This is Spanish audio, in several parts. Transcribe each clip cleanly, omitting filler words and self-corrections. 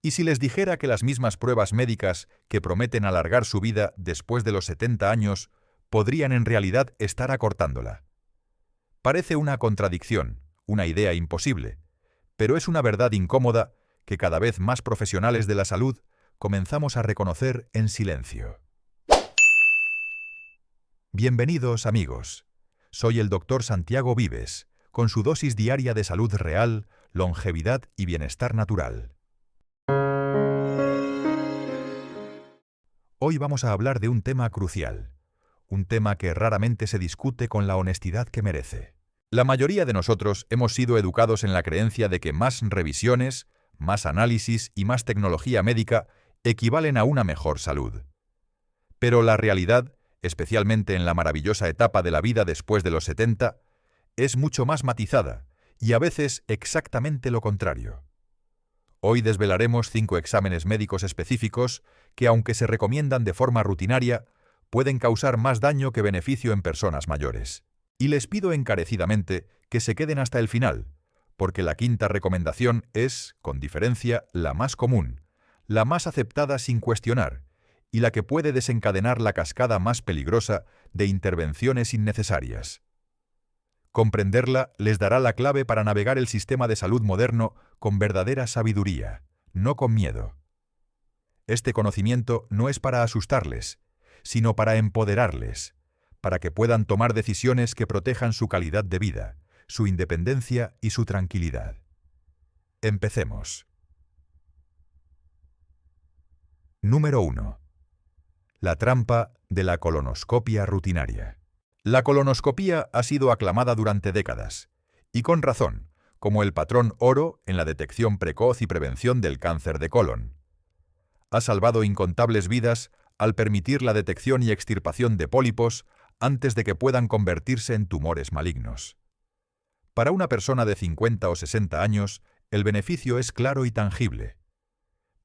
¿Y si les dijera que las mismas pruebas médicas que prometen alargar su vida después de los 70 años podrían en realidad estar acortándola? Parece una contradicción, una idea imposible, pero es una verdad incómoda que cada vez más profesionales de la salud comenzamos a reconocer en silencio. Bienvenidos, amigos. Soy el Dr. Santiago Vives, con su dosis diaria de salud real, longevidad y bienestar natural. Hoy vamos a hablar de un tema crucial, un tema que raramente se discute con la honestidad que merece. La mayoría de nosotros hemos sido educados en la creencia de que más revisiones, más análisis y más tecnología médica equivalen a una mejor salud. Pero la realidad, especialmente en la maravillosa etapa de la vida después de los 70, es mucho más matizada y a veces exactamente lo contrario. Hoy desvelaremos 5 exámenes médicos específicos que, aunque se recomiendan de forma rutinaria, pueden causar más daño que beneficio en personas mayores. Y les pido encarecidamente que se queden hasta el final, porque la quinta recomendación es, con diferencia, la más común, la más aceptada sin cuestionar, y la que puede desencadenar la cascada más peligrosa de intervenciones innecesarias. Comprenderla les dará la clave para navegar el sistema de salud moderno con verdadera sabiduría, no con miedo. Este conocimiento no es para asustarles, sino para empoderarles, para que puedan tomar decisiones que protejan su calidad de vida, su independencia y su tranquilidad. Empecemos. Número 1. La trampa de la colonoscopia rutinaria. La colonoscopia ha sido aclamada durante décadas, y con razón, como el patrón oro en la detección precoz y prevención del cáncer de colon. Ha salvado incontables vidas al permitir la detección y extirpación de pólipos antes de que puedan convertirse en tumores malignos. Para una persona de 50 o 60 años, el beneficio es claro y tangible.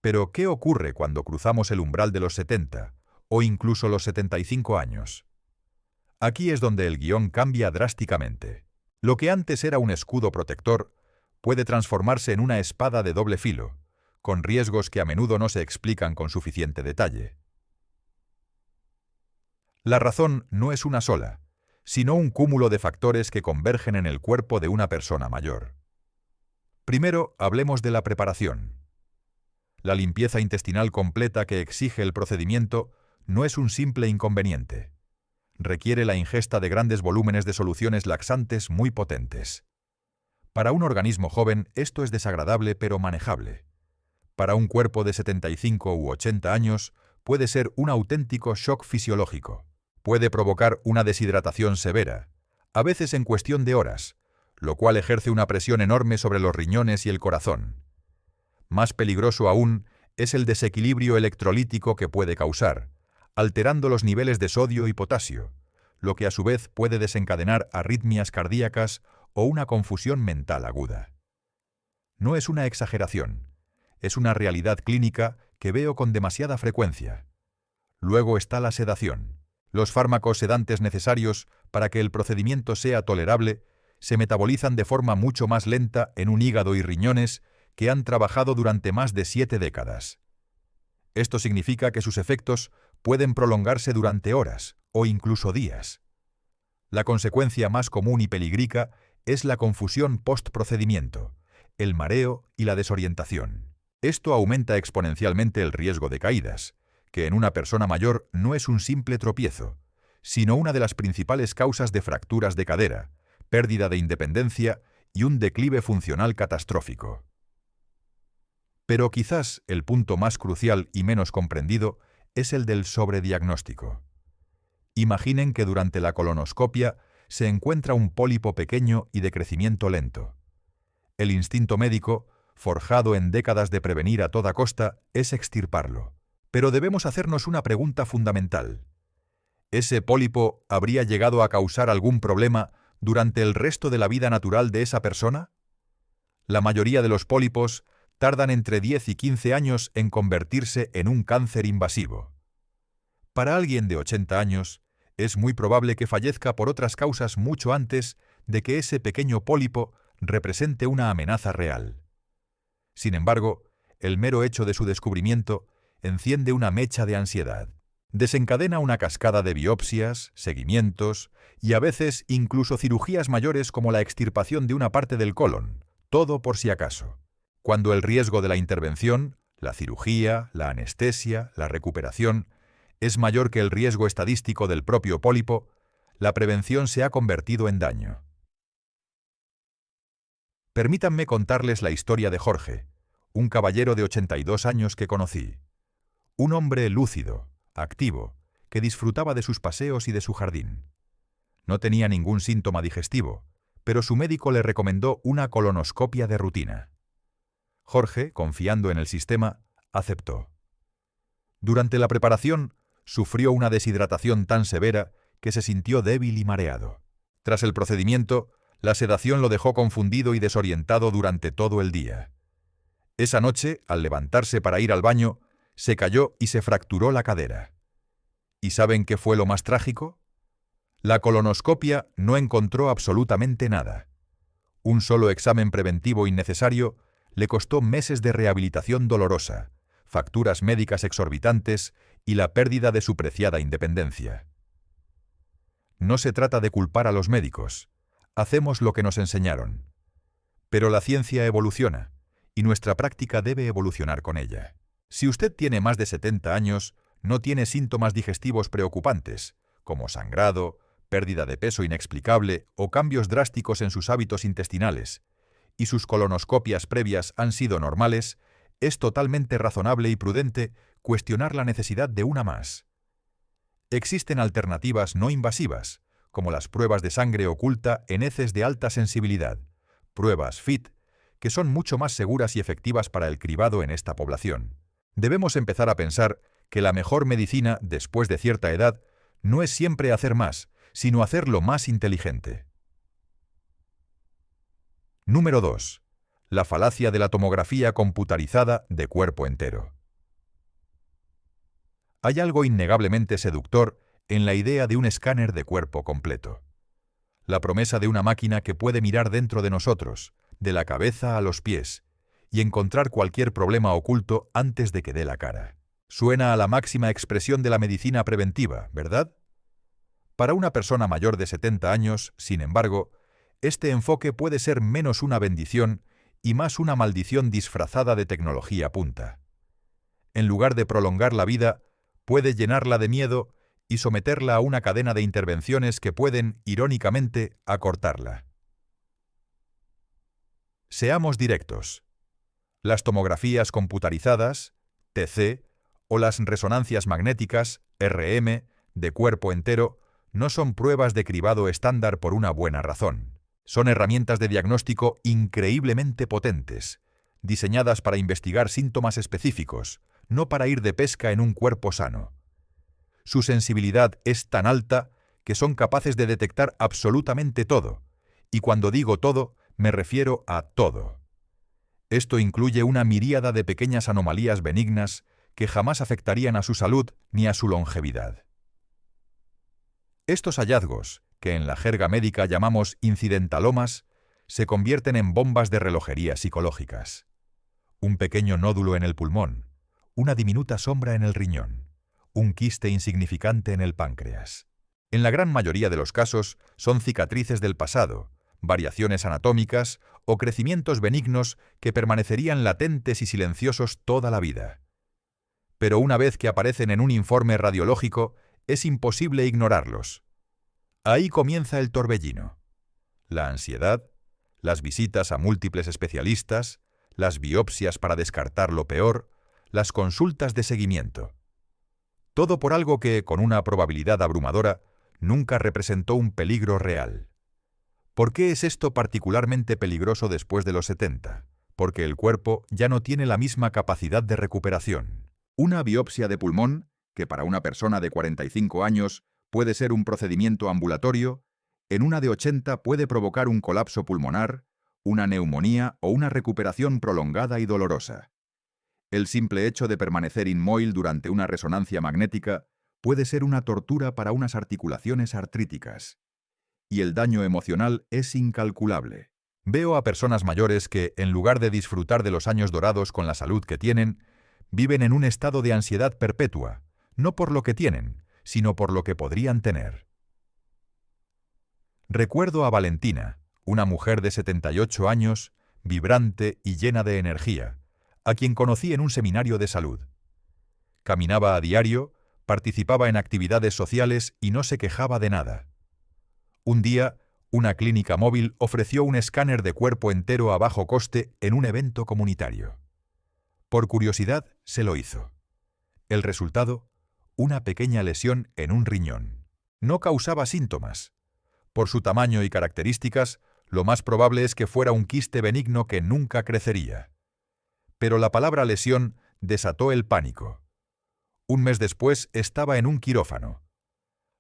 Pero, ¿qué ocurre cuando cruzamos el umbral de los 70 o incluso los 75 años? Aquí es donde el guión cambia drásticamente. Lo que antes era un escudo protector puede transformarse en una espada de doble filo, con riesgos que a menudo no se explican con suficiente detalle. La razón no es una sola, sino un cúmulo de factores que convergen en el cuerpo de una persona mayor. Primero, hablemos de la preparación. La limpieza intestinal completa que exige el procedimiento no es un simple inconveniente. Requiere la ingesta de grandes volúmenes de soluciones laxantes muy potentes. Para un organismo joven esto es desagradable pero manejable. Para un cuerpo de 75 u 80 años puede ser un auténtico shock fisiológico. Puede provocar una deshidratación severa, a veces en cuestión de horas, lo cual ejerce una presión enorme sobre los riñones y el corazón. Más peligroso aún es el desequilibrio electrolítico que puede causar, alterando los niveles de sodio y potasio, lo que a su vez puede desencadenar arritmias cardíacas o una confusión mental aguda. No es una exageración, es una realidad clínica que veo con demasiada frecuencia. Luego está la sedación. Los fármacos sedantes necesarios para que el procedimiento sea tolerable se metabolizan de forma mucho más lenta en un hígado y riñones que han trabajado durante más de 7 décadas. Esto significa que sus efectos pueden prolongarse durante horas o incluso días. La consecuencia más común y peligrica es la confusión post-procedimiento, el mareo y la desorientación. Esto aumenta exponencialmente el riesgo de caídas, que en una persona mayor no es un simple tropiezo, sino una de las principales causas de fracturas de cadera, pérdida de independencia y un declive funcional catastrófico. Pero quizás el punto más crucial y menos comprendido es el del sobrediagnóstico. Imaginen que durante la colonoscopia se encuentra un pólipo pequeño y de crecimiento lento. El instinto médico, forjado en décadas de prevenir a toda costa, es extirparlo. Pero debemos hacernos una pregunta fundamental. ¿Ese pólipo habría llegado a causar algún problema durante el resto de la vida natural de esa persona? La mayoría de los pólipos tardan entre 10 y 15 años en convertirse en un cáncer invasivo. Para alguien de 80 años, es muy probable que fallezca por otras causas mucho antes de que ese pequeño pólipo represente una amenaza real. Sin embargo, el mero hecho de su descubrimiento enciende una mecha de ansiedad. Desencadena una cascada de biopsias, seguimientos y a veces incluso cirugías mayores como la extirpación de una parte del colon, todo por si acaso. Cuando el riesgo de la intervención, la cirugía, la anestesia, la recuperación, es mayor que el riesgo estadístico del propio pólipo, la prevención se ha convertido en daño. Permítanme contarles la historia de Jorge, un caballero de 82 años que conocí. Un hombre lúcido, activo, que disfrutaba de sus paseos y de su jardín. No tenía ningún síntoma digestivo, pero su médico le recomendó una colonoscopia de rutina. Jorge, confiando en el sistema, aceptó. Durante la preparación, sufrió una deshidratación tan severa que se sintió débil y mareado. Tras el procedimiento, la sedación lo dejó confundido y desorientado durante todo el día. Esa noche, al levantarse para ir al baño, se cayó y se fracturó la cadera. ¿Y saben qué fue lo más trágico? La colonoscopia no encontró absolutamente nada. Un solo examen preventivo innecesario le costó meses de rehabilitación dolorosa, facturas médicas exorbitantes y la pérdida de su preciada independencia. No se trata de culpar a los médicos. Hacemos lo que nos enseñaron. Pero la ciencia evoluciona, y nuestra práctica debe evolucionar con ella. Si usted tiene más de 70 años, no tiene síntomas digestivos preocupantes, como sangrado, pérdida de peso inexplicable o cambios drásticos en sus hábitos intestinales, y sus colonoscopias previas han sido normales, es totalmente razonable y prudente cuestionar la necesidad de una más. Existen alternativas no invasivas, como las pruebas de sangre oculta en heces de alta sensibilidad, pruebas FIT, que son mucho más seguras y efectivas para el cribado en esta población. Debemos empezar a pensar que la mejor medicina, después de cierta edad, no es siempre hacer más, sino hacerlo más inteligente. Número 2. La falacia de la tomografía computarizada de cuerpo entero. Hay algo innegablemente seductor en la idea de un escáner de cuerpo completo. La promesa de una máquina que puede mirar dentro de nosotros, de la cabeza a los pies, y encontrar cualquier problema oculto antes de que dé la cara. Suena a la máxima expresión de la medicina preventiva, ¿verdad? Para una persona mayor de 70 años, sin embargo, este enfoque puede ser menos una bendición y más una maldición disfrazada de tecnología punta. En lugar de prolongar la vida, puede llenarla de miedo y someterla a una cadena de intervenciones que pueden, irónicamente, acortarla. Seamos directos. Las tomografías computarizadas, TC, o las resonancias magnéticas, RM, de cuerpo entero, no son pruebas de cribado estándar por una buena razón. Son herramientas de diagnóstico increíblemente potentes, diseñadas para investigar síntomas específicos, no para ir de pesca en un cuerpo sano. Su sensibilidad es tan alta que son capaces de detectar absolutamente todo, y cuando digo todo, me refiero a todo. Esto incluye una miríada de pequeñas anomalías benignas que jamás afectarían a su salud ni a su longevidad. Estos hallazgos, que en la jerga médica llamamos incidentalomas, se convierten en bombas de relojería psicológicas. Un pequeño nódulo en el pulmón, una diminuta sombra en el riñón, un quiste insignificante en el páncreas. En la gran mayoría de los casos son cicatrices del pasado, variaciones anatómicas o crecimientos benignos que permanecerían latentes y silenciosos toda la vida. Pero una vez que aparecen en un informe radiológico, es imposible ignorarlos. Ahí comienza el torbellino. La ansiedad, las visitas a múltiples especialistas, las biopsias para descartar lo peor, las consultas de seguimiento. Todo por algo que, con una probabilidad abrumadora, nunca representó un peligro real. ¿Por qué es esto particularmente peligroso después de los 70? Porque el cuerpo ya no tiene la misma capacidad de recuperación. Una biopsia de pulmón, que para una persona de 45 años puede ser un procedimiento ambulatorio, en una de 80 puede provocar un colapso pulmonar, una neumonía o una recuperación prolongada y dolorosa. El simple hecho de permanecer inmóvil durante una resonancia magnética puede ser una tortura para unas articulaciones artríticas. Y el daño emocional es incalculable. Veo a personas mayores que, en lugar de disfrutar de los años dorados con la salud que tienen, viven en un estado de ansiedad perpetua, no por lo que tienen, sino por lo que podrían tener. Recuerdo a Valentina, una mujer de 78 años, vibrante y llena de energía, a quien conocí en un seminario de salud. Caminaba a diario, participaba en actividades sociales y no se quejaba de nada. Un día, una clínica móvil ofreció un escáner de cuerpo entero a bajo coste en un evento comunitario. Por curiosidad, se lo hizo. El resultado, una pequeña lesión en un riñón. No causaba síntomas. Por su tamaño y características, lo más probable es que fuera un quiste benigno que nunca crecería. Pero la palabra lesión desató el pánico. Un mes después estaba en un quirófano.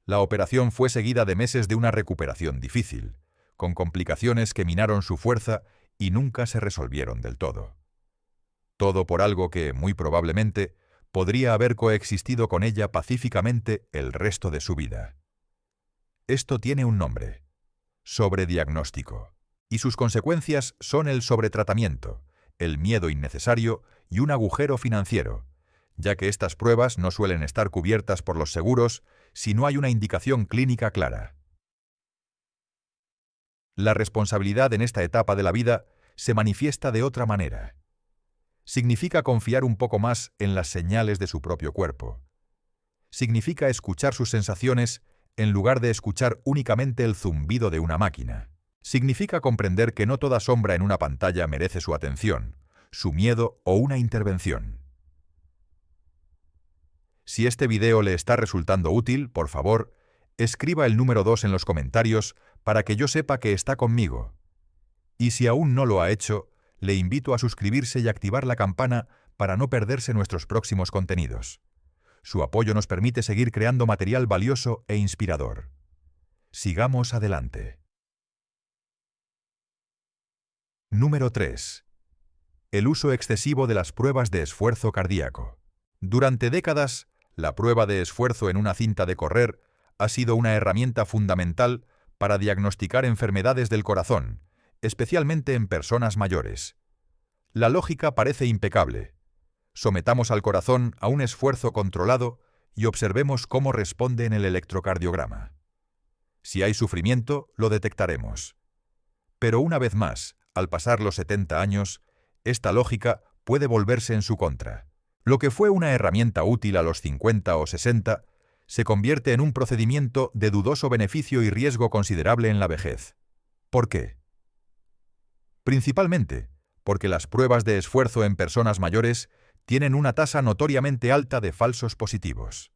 La operación fue seguida de meses de una recuperación difícil, con complicaciones que minaron su fuerza y nunca se resolvieron del todo. Todo por algo que, muy probablemente, podría haber coexistido con ella pacíficamente el resto de su vida. Esto tiene un nombre: sobrediagnóstico, y sus consecuencias son el sobretratamiento, el miedo innecesario y un agujero financiero, ya que estas pruebas no suelen estar cubiertas por los seguros si no hay una indicación clínica clara. La responsabilidad en esta etapa de la vida se manifiesta de otra manera. Significa confiar un poco más en las señales de su propio cuerpo. Significa escuchar sus sensaciones en lugar de escuchar únicamente el zumbido de una máquina. Significa comprender que no toda sombra en una pantalla merece su atención, su miedo o una intervención. Si este video le está resultando útil, por favor, escriba el número 2 en los comentarios para que yo sepa que está conmigo. Y si aún no lo ha hecho, le invito a suscribirse y activar la campana para no perderse nuestros próximos contenidos. Su apoyo nos permite seguir creando material valioso e inspirador. Sigamos adelante. Número 3. El uso excesivo de las pruebas de esfuerzo cardíaco. Durante décadas, la prueba de esfuerzo en una cinta de correr ha sido una herramienta fundamental para diagnosticar enfermedades del corazón, especialmente en personas mayores. La lógica parece impecable. Sometamos al corazón a un esfuerzo controlado y observemos cómo responde en el electrocardiograma. Si hay sufrimiento, lo detectaremos. Pero una vez más, al pasar los 70 años, esta lógica puede volverse en su contra. Lo que fue una herramienta útil a los 50 o 60 se convierte en un procedimiento de dudoso beneficio y riesgo considerable en la vejez. ¿Por qué? Principalmente porque las pruebas de esfuerzo en personas mayores tienen una tasa notoriamente alta de falsos positivos.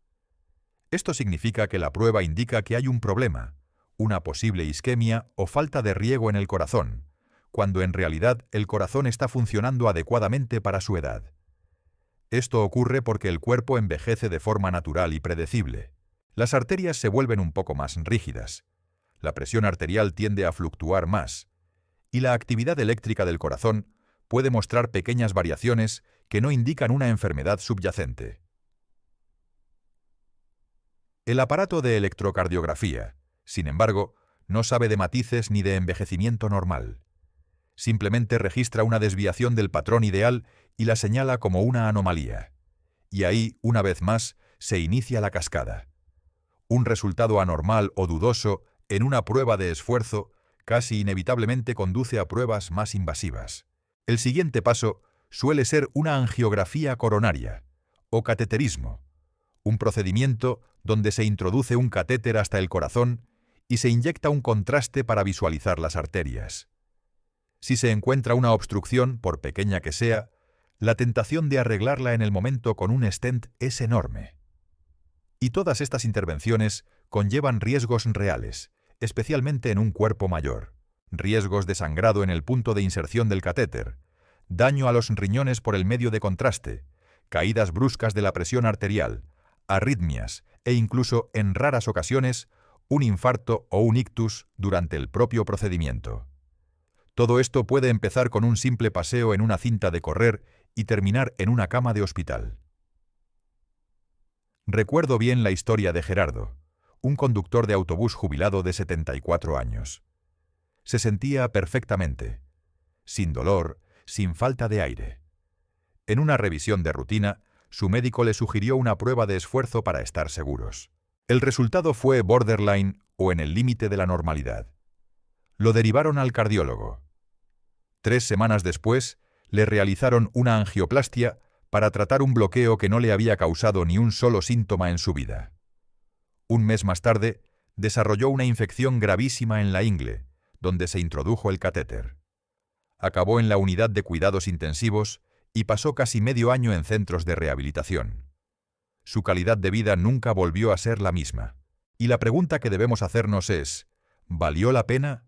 Esto significa que la prueba indica que hay un problema, una posible isquemia o falta de riego en el corazón, cuando en realidad el corazón está funcionando adecuadamente para su edad. Esto ocurre porque el cuerpo envejece de forma natural y predecible. Las arterias se vuelven un poco más rígidas, la presión arterial tiende a fluctuar más, y la actividad eléctrica del corazón puede mostrar pequeñas variaciones que no indican una enfermedad subyacente. El aparato de electrocardiografía, sin embargo, no sabe de matices ni de envejecimiento normal. Simplemente registra una desviación del patrón ideal y la señala como una anomalía. Y ahí, una vez más, se inicia la cascada. Un resultado anormal o dudoso en una prueba de esfuerzo casi inevitablemente conduce a pruebas más invasivas. El siguiente paso suele ser una angiografía coronaria, o cateterismo, un procedimiento donde se introduce un catéter hasta el corazón y se inyecta un contraste para visualizar las arterias. Si se encuentra una obstrucción, por pequeña que sea, la tentación de arreglarla en el momento con un stent es enorme. Y todas estas intervenciones conllevan riesgos reales, especialmente en un cuerpo mayor. Riesgos de sangrado en el punto de inserción del catéter, daño a los riñones por el medio de contraste, caídas bruscas de la presión arterial, arritmias e incluso, en raras ocasiones, un infarto o un ictus durante el propio procedimiento. Todo esto puede empezar con un simple paseo en una cinta de correr y terminar en una cama de hospital. Recuerdo bien la historia de Gerardo, un conductor de autobús jubilado de 74 años. Se sentía perfectamente, sin dolor, sin falta de aire. En una revisión de rutina, su médico le sugirió una prueba de esfuerzo para estar seguros. El resultado fue borderline o en el límite de la normalidad. Lo derivaron al cardiólogo. 3 semanas después, le realizaron una angioplastia para tratar un bloqueo que no le había causado ni un solo síntoma en su vida. Un mes más tarde, desarrolló una infección gravísima en la ingle, donde se introdujo el catéter. Acabó en la unidad de cuidados intensivos y pasó casi medio año en centros de rehabilitación. Su calidad de vida nunca volvió a ser la misma. Y la pregunta que debemos hacernos es, ¿valió la pena?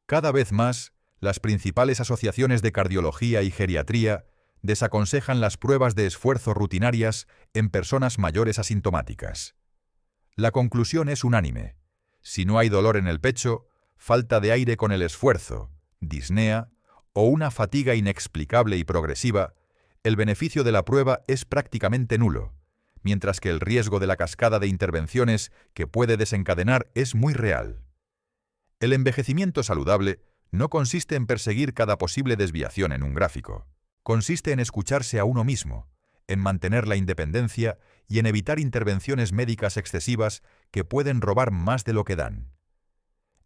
Cada vez más, las principales asociaciones de cardiología y geriatría desaconsejan las pruebas de esfuerzo rutinarias en personas mayores asintomáticas. La conclusión es unánime. Si no hay dolor en el pecho, falta de aire con el esfuerzo, disnea o una fatiga inexplicable y progresiva, el beneficio de la prueba es prácticamente nulo, mientras que el riesgo de la cascada de intervenciones que puede desencadenar es muy real. El envejecimiento saludable no consiste en perseguir cada posible desviación en un gráfico. Consiste en escucharse a uno mismo, en mantener la independencia y en evitar intervenciones médicas excesivas que pueden robar más de lo que dan.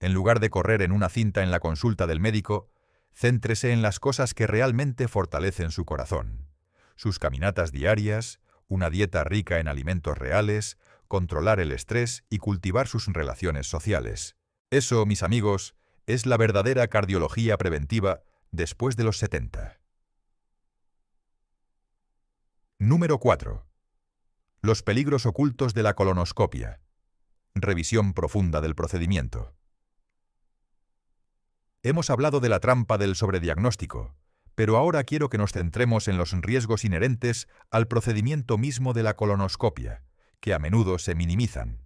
En lugar de correr en una cinta en la consulta del médico, céntrese en las cosas que realmente fortalecen su corazón. Sus caminatas diarias, una dieta rica en alimentos reales, controlar el estrés y cultivar sus relaciones sociales. Eso, mis amigos, es la verdadera cardiología preventiva después de los 70. Número 4. Los peligros ocultos de la colonoscopia. Revisión profunda del procedimiento. Hemos hablado de la trampa del sobrediagnóstico, pero ahora quiero que nos centremos en los riesgos inherentes al procedimiento mismo de la colonoscopia, que a menudo se minimizan.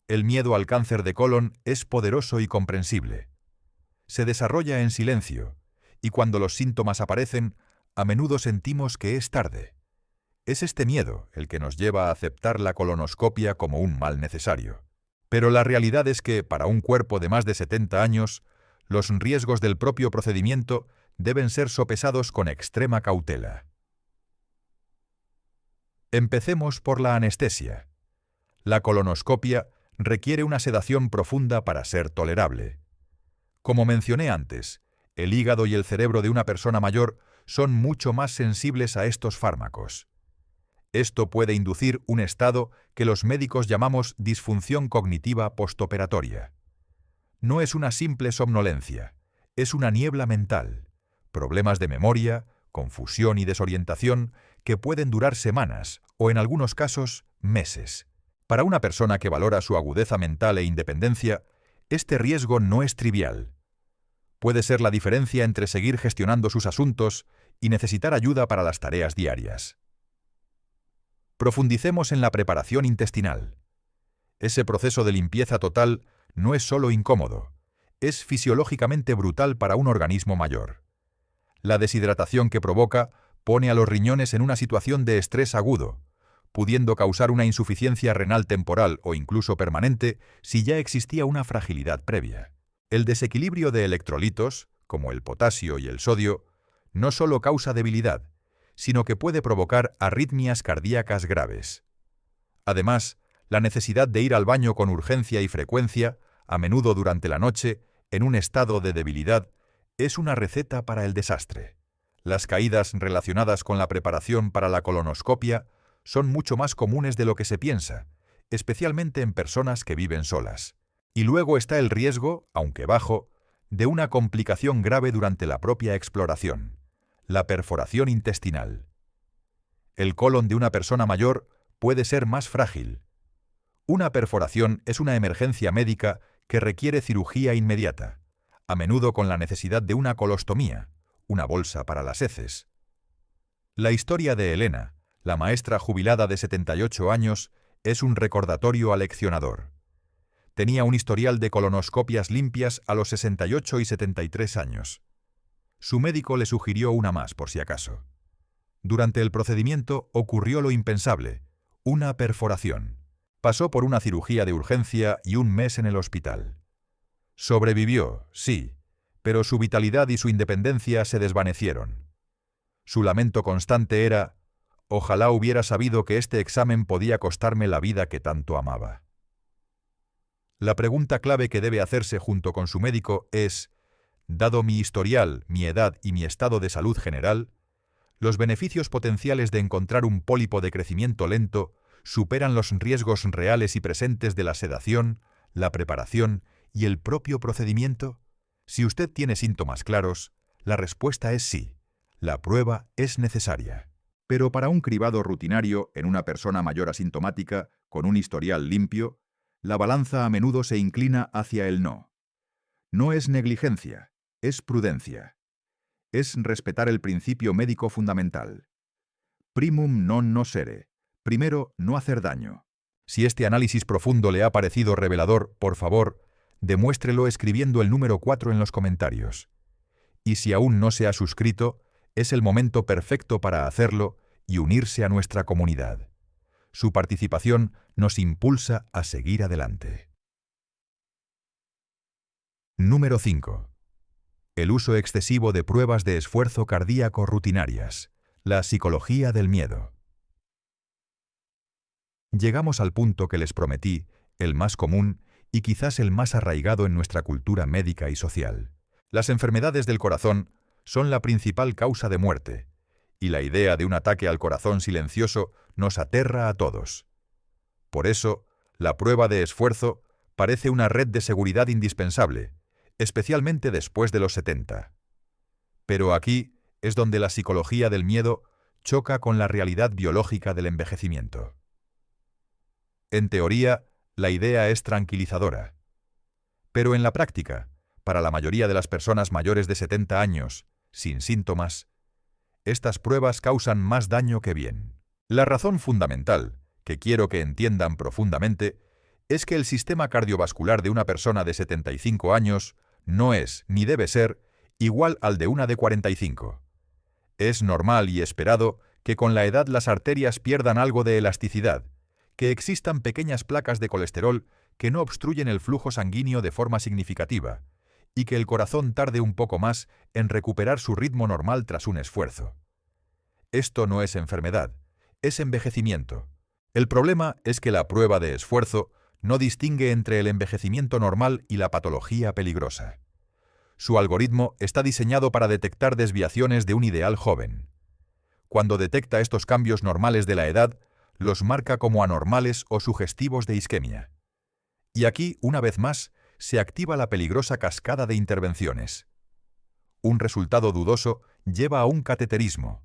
El miedo al cáncer de colon es poderoso y comprensible. Se desarrolla en silencio, y cuando los síntomas aparecen, a menudo sentimos que es tarde. Es este miedo el que nos lleva a aceptar la colonoscopia como un mal necesario. Pero la realidad es que, para un cuerpo de más de 70 años, los riesgos del propio procedimiento deben ser sopesados con extrema cautela. Empecemos por la anestesia. La colonoscopia requiere una sedación profunda para ser tolerable. Como mencioné antes, el hígado y el cerebro de una persona mayor son mucho más sensibles a estos fármacos. Esto puede inducir un estado que los médicos llamamos disfunción cognitiva postoperatoria. No es una simple somnolencia, es una niebla mental, problemas de memoria, confusión y desorientación que pueden durar semanas o en algunos casos meses. Para una persona que valora su agudeza mental e independencia, este riesgo no es trivial. Puede ser la diferencia entre seguir gestionando sus asuntos y necesitar ayuda para las tareas diarias. Profundicemos en la preparación intestinal. Ese proceso de limpieza total no es solo incómodo, es fisiológicamente brutal para un organismo mayor. La deshidratación que provoca pone a los riñones en una situación de estrés agudo, pudiendo causar una insuficiencia renal temporal o incluso permanente si ya existía una fragilidad previa. El desequilibrio de electrolitos, como el potasio y el sodio, no solo causa debilidad, sino que puede provocar arritmias cardíacas graves. Además, la necesidad de ir al baño con urgencia y frecuencia, a menudo durante la noche, en un estado de debilidad, es una receta para el desastre. Las caídas relacionadas con la preparación para la colonoscopia son mucho más comunes de lo que se piensa, especialmente en personas que viven solas. Y luego está el riesgo, aunque bajo, de una complicación grave durante la propia exploración, la perforación intestinal. El colon de una persona mayor puede ser más frágil. Una perforación es una emergencia médica que requiere cirugía inmediata, a menudo con la necesidad de una colostomía, una bolsa para las heces. La historia de Elena, la maestra jubilada de 78 años, es un recordatorio aleccionador. Tenía un historial de colonoscopias limpias a los 68 y 73 años. Su médico le sugirió una más por si acaso. Durante el procedimiento ocurrió lo impensable, una perforación. Pasó por una cirugía de urgencia y un mes en el hospital. Sobrevivió, sí, pero su vitalidad y su independencia se desvanecieron. Su lamento constante era: ojalá hubiera sabido que este examen podía costarme la vida que tanto amaba. La pregunta clave que debe hacerse junto con su médico es: dado mi historial, mi edad y mi estado de salud general, los beneficios potenciales de encontrar un pólipo de crecimiento lento superan los riesgos reales y presentes de la sedación, la preparación y el propio procedimiento. Si usted tiene síntomas claros, la respuesta es sí. La prueba es necesaria. Pero para un cribado rutinario en una persona mayor asintomática, con un historial limpio, la balanza a menudo se inclina hacia el no. No es negligencia, es prudencia. Es respetar el principio médico fundamental. Primum non nocere. Primero, no hacer daño. Si este análisis profundo le ha parecido revelador, por favor, demuéstrelo escribiendo el número 4 en los comentarios. Y si aún no se ha suscrito, es el momento perfecto para hacerlo y unirse a nuestra comunidad. Su participación nos impulsa a seguir adelante. Número 5. El uso excesivo de pruebas de esfuerzo cardíaco rutinarias. La psicología del miedo. Llegamos al punto que les prometí, el más común y quizás el más arraigado en nuestra cultura médica y social. Las enfermedades del corazón son la principal causa de muerte, y la idea de un ataque al corazón silencioso nos aterra a todos. Por eso, la prueba de esfuerzo parece una red de seguridad indispensable, especialmente después de los 70. Pero aquí es donde la psicología del miedo choca con la realidad biológica del envejecimiento. En teoría, la idea es tranquilizadora. Pero en la práctica, para la mayoría de las personas mayores de 70 años, sin síntomas, estas pruebas causan más daño que bien. La razón fundamental, que quiero que entiendan profundamente, es que el sistema cardiovascular de una persona de 75 años no es, ni debe ser, igual al de una de 45. Es normal y esperado que con la edad las arterias pierdan algo de elasticidad, que existan pequeñas placas de colesterol que no obstruyen el flujo sanguíneo de forma significativa, y que el corazón tarde un poco más en recuperar su ritmo normal tras un esfuerzo. Esto no es enfermedad, es envejecimiento. El problema es que la prueba de esfuerzo no distingue entre el envejecimiento normal y la patología peligrosa. Su algoritmo está diseñado para detectar desviaciones de un ideal joven. Cuando detecta estos cambios normales de la edad, los marca como anormales o sugestivos de isquemia. Y aquí, una vez más, se activa la peligrosa cascada de intervenciones. Un resultado dudoso lleva a un cateterismo.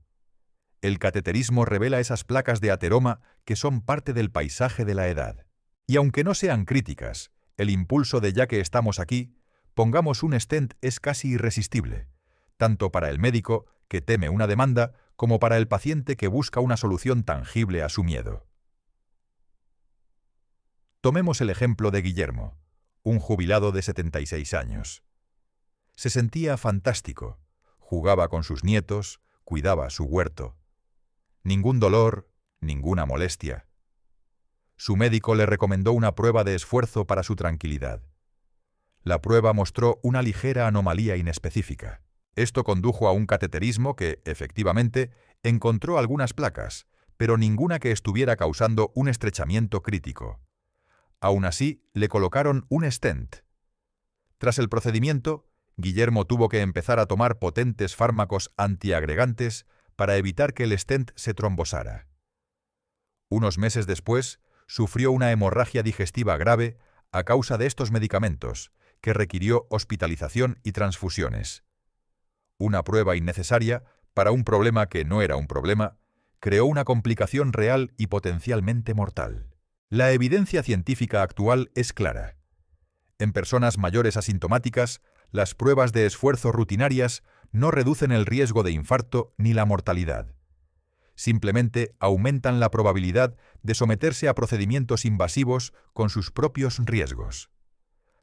El cateterismo revela esas placas de ateroma que son parte del paisaje de la edad. Y aunque no sean críticas, el impulso de ya que estamos aquí, pongamos un stent es casi irresistible, tanto para el médico, que teme una demanda, como para el paciente que busca una solución tangible a su miedo. Tomemos el ejemplo de Guillermo, un jubilado de 76 años. Se sentía fantástico, jugaba con sus nietos, cuidaba su huerto. Ningún dolor, ninguna molestia. Su médico le recomendó una prueba de esfuerzo para su tranquilidad. La prueba mostró una ligera anomalía inespecífica. Esto condujo a un cateterismo que, efectivamente, encontró algunas placas, pero ninguna que estuviera causando un estrechamiento crítico. Aún así, le colocaron un stent. Tras el procedimiento, Guillermo tuvo que empezar a tomar potentes fármacos antiagregantes para evitar que el stent se trombosara. Unos meses después, sufrió una hemorragia digestiva grave a causa de estos medicamentos, que requirió hospitalización y transfusiones. Una prueba innecesaria, para un problema que no era un problema, creó una complicación real y potencialmente mortal. La evidencia científica actual es clara. En personas mayores asintomáticas, las pruebas de esfuerzo rutinarias no reducen el riesgo de infarto ni la mortalidad. Simplemente aumentan la probabilidad de someterse a procedimientos invasivos con sus propios riesgos.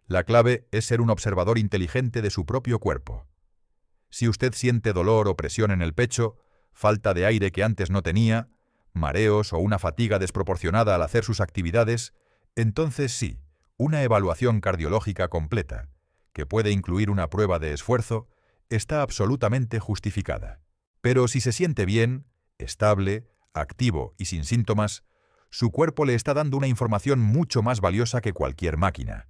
La clave es ser un observador inteligente de su propio cuerpo. Si usted siente dolor o presión en el pecho, falta de aire que antes no tenía, mareos o una fatiga desproporcionada al hacer sus actividades, entonces sí, una evaluación cardiológica completa, que puede incluir una prueba de esfuerzo, está absolutamente justificada. Pero si se siente bien, estable, activo y sin síntomas, su cuerpo le está dando una información mucho más valiosa que cualquier máquina.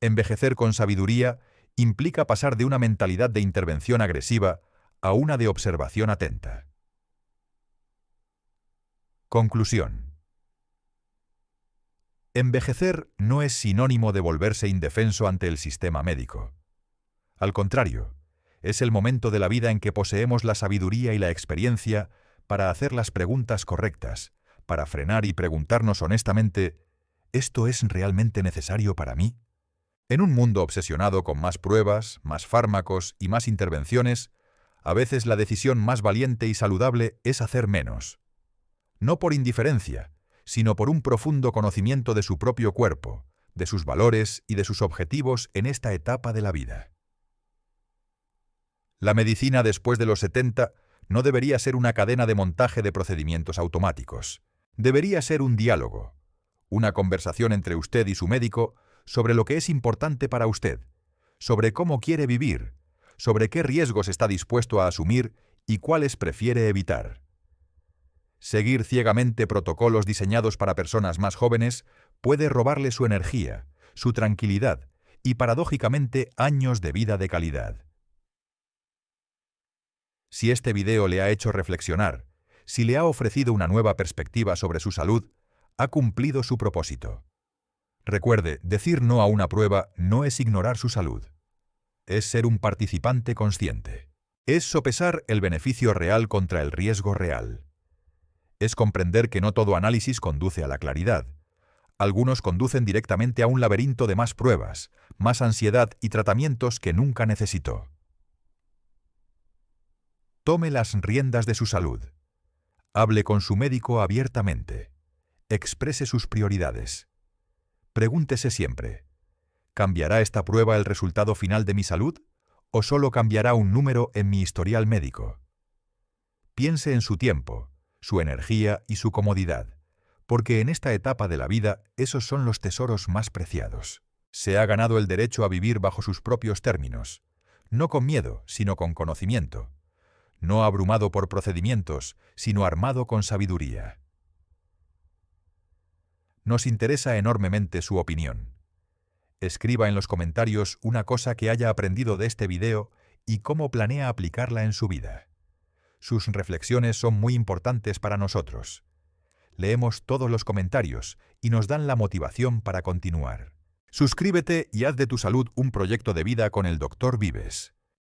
Envejecer con sabiduría implica pasar de una mentalidad de intervención agresiva a una de observación atenta. Conclusión. Envejecer no es sinónimo de volverse indefenso ante el sistema médico. Al contrario, es el momento de la vida en que poseemos la sabiduría y la experiencia para hacer las preguntas correctas, para frenar y preguntarnos honestamente, ¿esto es realmente necesario para mí? En un mundo obsesionado con más pruebas, más fármacos y más intervenciones, a veces la decisión más valiente y saludable es hacer menos. No por indiferencia, sino por un profundo conocimiento de su propio cuerpo, de sus valores y de sus objetivos en esta etapa de la vida. La medicina después de los 70 no debería ser una cadena de montaje de procedimientos automáticos. Debería ser un diálogo, una conversación entre usted y su médico sobre lo que es importante para usted, sobre cómo quiere vivir, sobre qué riesgos está dispuesto a asumir y cuáles prefiere evitar. Seguir ciegamente protocolos diseñados para personas más jóvenes puede robarle su energía, su tranquilidad y, paradójicamente, años de vida de calidad. Si este video le ha hecho reflexionar, si le ha ofrecido una nueva perspectiva sobre su salud, ha cumplido su propósito. Recuerde, decir no a una prueba no es ignorar su salud. Es ser un participante consciente. Es sopesar el beneficio real contra el riesgo real. Es comprender que no todo análisis conduce a la claridad. Algunos conducen directamente a un laberinto de más pruebas, más ansiedad y tratamientos que nunca necesitó. Tome las riendas de su salud. Hable con su médico abiertamente. Exprese sus prioridades. Pregúntese siempre, ¿cambiará esta prueba el resultado final de mi salud o solo cambiará un número en mi historial médico? Piense en su tiempo, su energía y su comodidad, porque en esta etapa de la vida esos son los tesoros más preciados. Se ha ganado el derecho a vivir bajo sus propios términos, no con miedo, sino con conocimiento, no abrumado por procedimientos, sino armado con sabiduría. Nos interesa enormemente su opinión. Escriba en los comentarios una cosa que haya aprendido de este video y cómo planea aplicarla en su vida. Sus reflexiones son muy importantes para nosotros. Leemos todos los comentarios y nos dan la motivación para continuar. Suscríbete y haz de tu salud un proyecto de vida con el Dr. Vives.